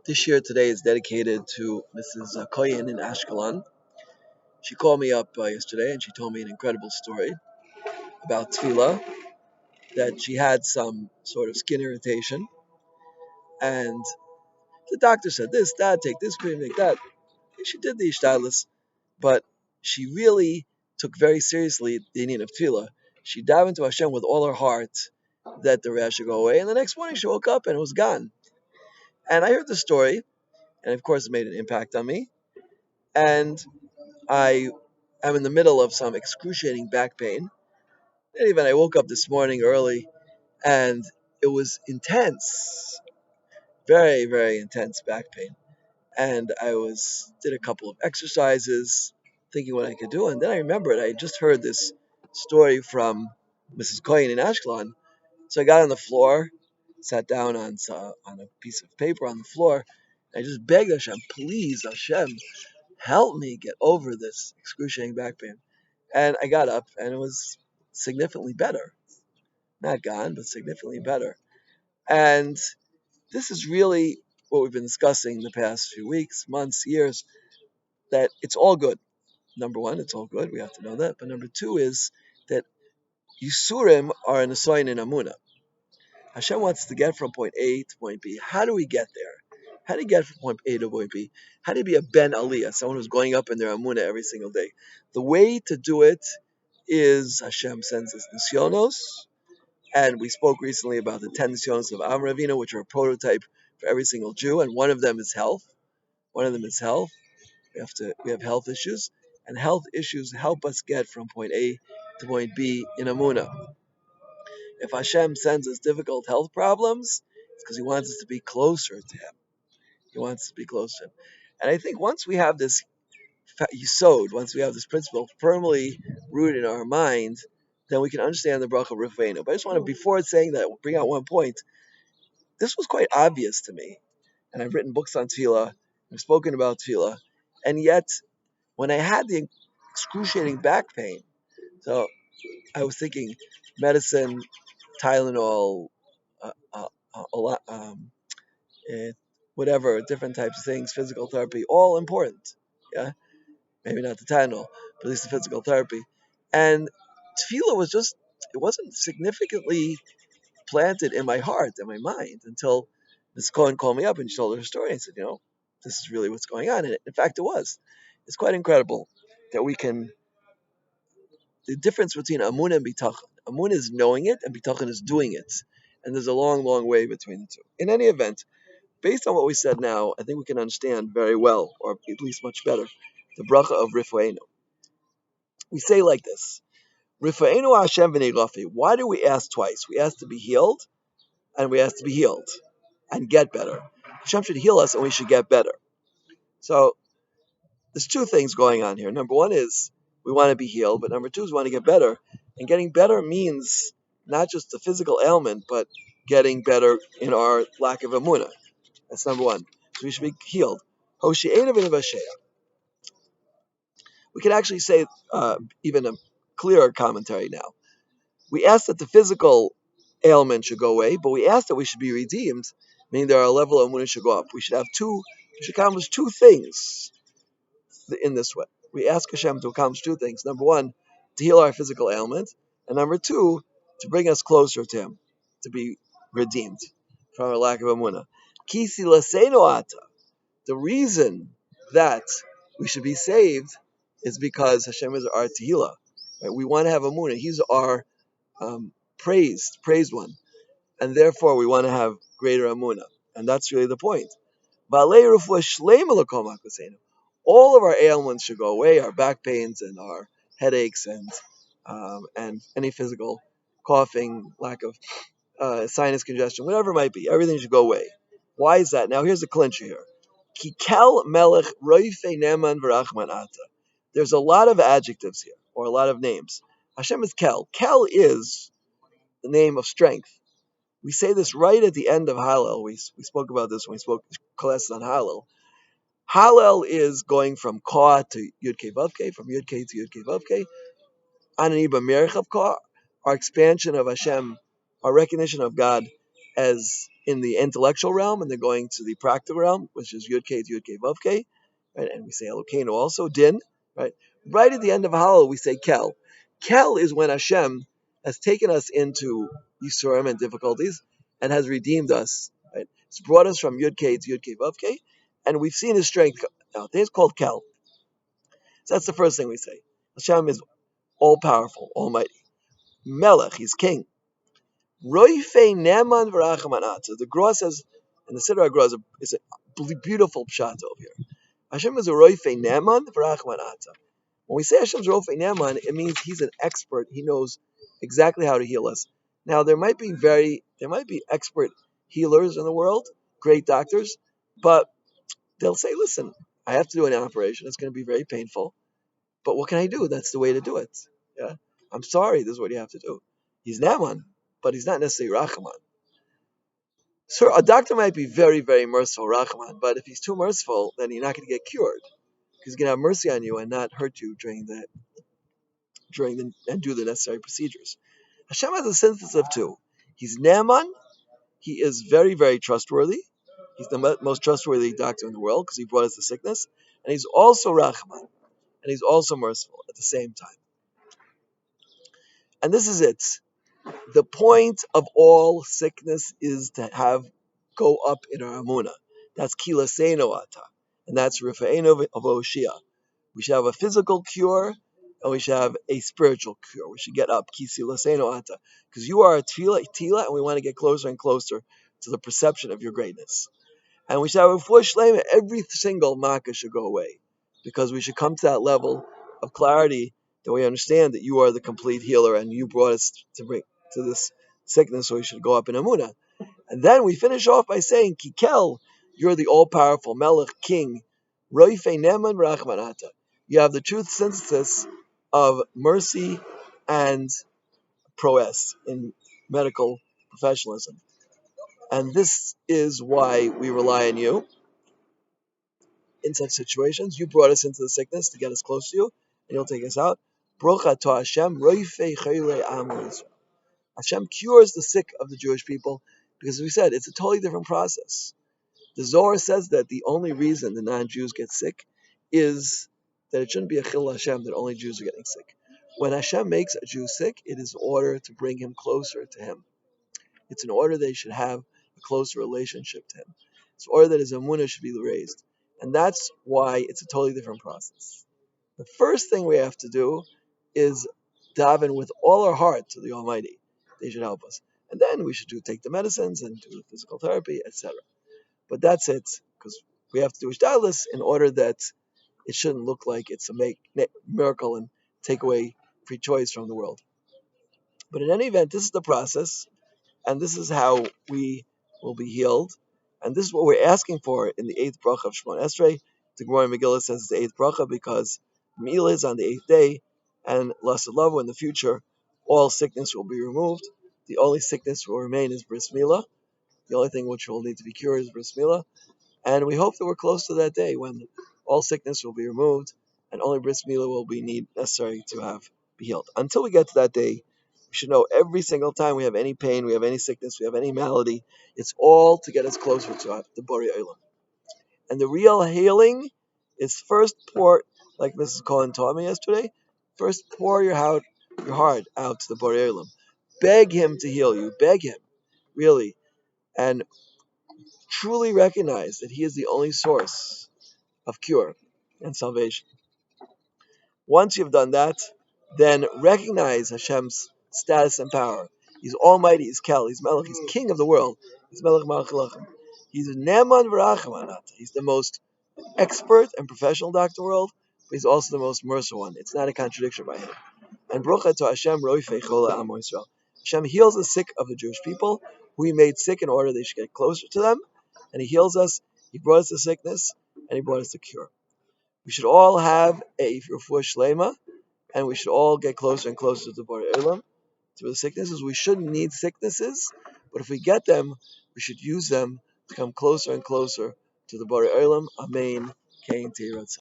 This year today is dedicated to Mrs. Koyen in Ashkelon. She called me up yesterday and she told me an incredible story about tefillah, that she had some sort of skin irritation, and the doctor said this, that, take this cream, take that. She did the ishtadlis, but she really took very seriously the meaning of tefillah. She dived into Hashem with all her heart that the rash should go away, and the next morning she woke up and it was gone. And I heard the story, and of course it made an impact on me. And I am in the middle of some excruciating back pain. And even I woke up this morning early and it was intense, very, very intense back pain. And I did a couple of exercises, thinking what I could do. And then I remembered I had just heard this story from Mrs. Coyne in Ashkelon. So I got on the floor, sat down on a piece of paper on the floor. And I just begged Hashem, please, Hashem, help me get over this excruciating back pain. And I got up and it was significantly better. Not gone, but significantly better. And this is really what we've been discussing the past few weeks, months, years, that it's all good. Number one, it's all good. We have to know that. But number two is that Yisurim are an asoyin in Amuna. Hashem wants to get from point A to point B. How do we get there? How do you get from point A to point B? How do you be a Ben Aliyah, someone who's going up in their Amuna every single day? The way to do it is Hashem sends us nisyonos, and we spoke recently about the 10 nisyonos of Avram Avinu, which are a prototype for every single Jew, and one of them is health. One of them is health. We have health issues, and health issues help us get from point A to point B in Amuna. If Hashem sends us difficult health problems, it's because He wants us to be closer to Him. He wants us to be closer to Him. And I think once we have this yisod, once we have this principle firmly rooted in our mind, then we can understand the bracha of Rifeinu. But I just want to, before saying that, bring out one point. This was quite obvious to me, and I've written books on tefillah, I've spoken about tefillah, and yet when I had the excruciating back pain, so I was thinking medicine, Tylenol, a lot, whatever, different types of things, physical therapy, all important. Yeah, maybe not the Tylenol, but at least the physical therapy. And tefillah it wasn't significantly planted in my heart and my mind until Ms. Cohen called me up and she told her story. I said, this is really what's going on. And in fact, it was. It's quite incredible that the difference between Amun and Bitachon. Amun is knowing it and Bitachon is doing it. And there's a long, long way between the two. In any event, based on what we said now, I think we can understand very well, or at least much better, the bracha of Rifeinu. We say like this: Rifeinu Hashem v'nei Rafi. Why do we ask twice? We ask to be healed, and we ask to be healed and get better. Hashem should heal us, and we should get better. So there's two things going on here. Number one is we want to be healed, but number two is we want to get better. And getting better means not just the physical ailment, but getting better in our lack of emunah. That's number one. So we should be healed. Hoshi'ena v'nevashea. We could actually say even a clearer commentary now. We ask that the physical ailment should go away, but we ask that we should be redeemed, meaning that our level of emunah should go up. We should accomplish two things in this way. We ask Hashem to accomplish two things. Number one, to heal our physical ailment, and number two, to bring us closer to Him, to be redeemed from our lack of emunah. Kisi l'seinu ata. The reason that we should be saved is because Hashem is our tehillah. Right? We want to have emunah. He's our praised one, and therefore we want to have greater emunah, and that's really the point. All of our ailments should go away, our back pains and our headaches and any physical coughing, lack of sinus congestion, whatever it might be. Everything should go away. Why is that? Now here's the clincher here. Kikel melech roife neman v'rachman ata. There's a lot of adjectives here, or a lot of names. Hashem is Kel. Kel is the name of strength. We say this right at the end of Hallel. We spoke about this when we spoke classes on Hallel. Hallel is going from Ka to Yud Kei Vav Kei, from Yud Kei to Yud Kei Vav Kei. Anani b'merich of Ka, our expansion of Hashem, our recognition of God as in the intellectual realm, and they're going to the practical realm, which is Yud K to Yud K Vav K, right? And we say Elokeinu also, Din, right? Right at the end of Hallel, we say Kel. Kel is when Hashem has taken us into Yisurim and difficulties and has redeemed us, right? It's brought us from Yud K to Yud K Vav K, and we've seen His strength out there. It's called Kel. So that's the first thing we say. Hashem is all powerful, almighty. Melech, He's king. Roife Neman V'Rachamanata. The Gra says, and the Siddur HaGra is a beautiful pshat over here. Hashem is a Roife Neman V'Rachamanata. When we say Hashem's Roife Neman, it means He's an expert. He knows exactly how to heal us. Now there might be expert healers in the world, great doctors, but they'll say, listen, I have to do an operation. It's going to be very painful, but what can I do? That's the way to do it. Yeah, I'm sorry. This is what you have to do. He's Neman, but he's not necessarily Rachaman. So a doctor might be very, very merciful, Rahman, but if he's too merciful, then you're not going to get cured. Because he's going to have mercy on you and not hurt you and do the necessary procedures. Hashem has a synthesis of two. He's Naaman. He is very, very trustworthy. He's the most trustworthy doctor in the world because he brought us the sickness. And he's also Rahman. And he's also merciful at the same time. And this is it. The point of all sickness is to go up in our Amunah. That's Kilaseino Ata. And that's Rifa'eno of Oshia. We should have a physical cure and we should have a spiritual cure. We should get up. Kisilaseino Ata. Because you are a tila, and we want to get closer and closer to the perception of your greatness. And we should have a full shlema. Every single makkah should go away. Because we should come to that level of clarity that we understand that you are the complete healer and you brought us to this sickness, so we should go up in Amunah. And then we finish off by saying, Kikel, you're the all-powerful Melech, King, Roife Neman Rachmanata. You have the truth synthesis of mercy and prowess in medical professionalism. And this is why we rely on you in such situations. You brought us into the sickness to get us close to you, and you'll take us out. Brocha to Hashem, Roife Chayle Am Yisrael. Hashem cures the sick of the Jewish people because, as we said, it's a totally different process. The Zohar says that the only reason the non-Jews get sick is that it shouldn't be a chil Hashem that only Jews are getting sick. When Hashem makes a Jew sick, it is in order to bring him closer to Him. It's in order that he should have a closer relationship to Him. It's in order that his emunah should be raised. And that's why it's a totally different process. The first thing we have to do is daven with all our heart to the Almighty. They should help us. And then we should take the medicines and do the physical therapy, etc. But that's it, because we have to do ishtadlus in order that it shouldn't look like it's a miracle and take away free choice from the world. But in any event, this is the process, and this is how we will be healed. And this is what we're asking for in the 8th bracha of Shemon Esrei. The Gemara Megillah says it's the 8th bracha because Meila is on the 8th day, and Lasalavu in the future, all sickness will be removed. The only sickness will remain is bris milah. The only thing which will need to be cured is bris milah. And we hope that we're close to that day when all sickness will be removed and only bris milah will be necessary to be healed. Until we get to that day, we should know every single time we have any pain, we have any sickness, we have any malady, it's all to get us closer to the Borei Olam. And the real healing is first pour, like Mrs. Cohen taught me yesterday, first pour your heart out to the Borei Olam. Beg him to heal you. Beg him, really. And truly recognize that he is the only source of cure and salvation. Once you've done that, then recognize Hashem's status and power. He's almighty, He's Kel, He's Melech, He's King of the world. He's Melech Malach Lachem. He's Neman V'Rachamanat. He's the most expert and professional doctor in the world, but He's also the most merciful one. It's not a contradiction by Him. And Brocha to Hashem Roifei Chol Amo Yisrael. Hashem heals the sick of the Jewish people, who He made sick in order they should get closer to them. And He heals us. He brought us the sickness, and He brought us the cure. We should all have a refuah shlema, and we should all get closer and closer to the Borei Olam, to the sicknesses. We shouldn't need sicknesses, but if we get them, we should use them to come closer and closer to the Borei Olam. Amen. Kain Teirat.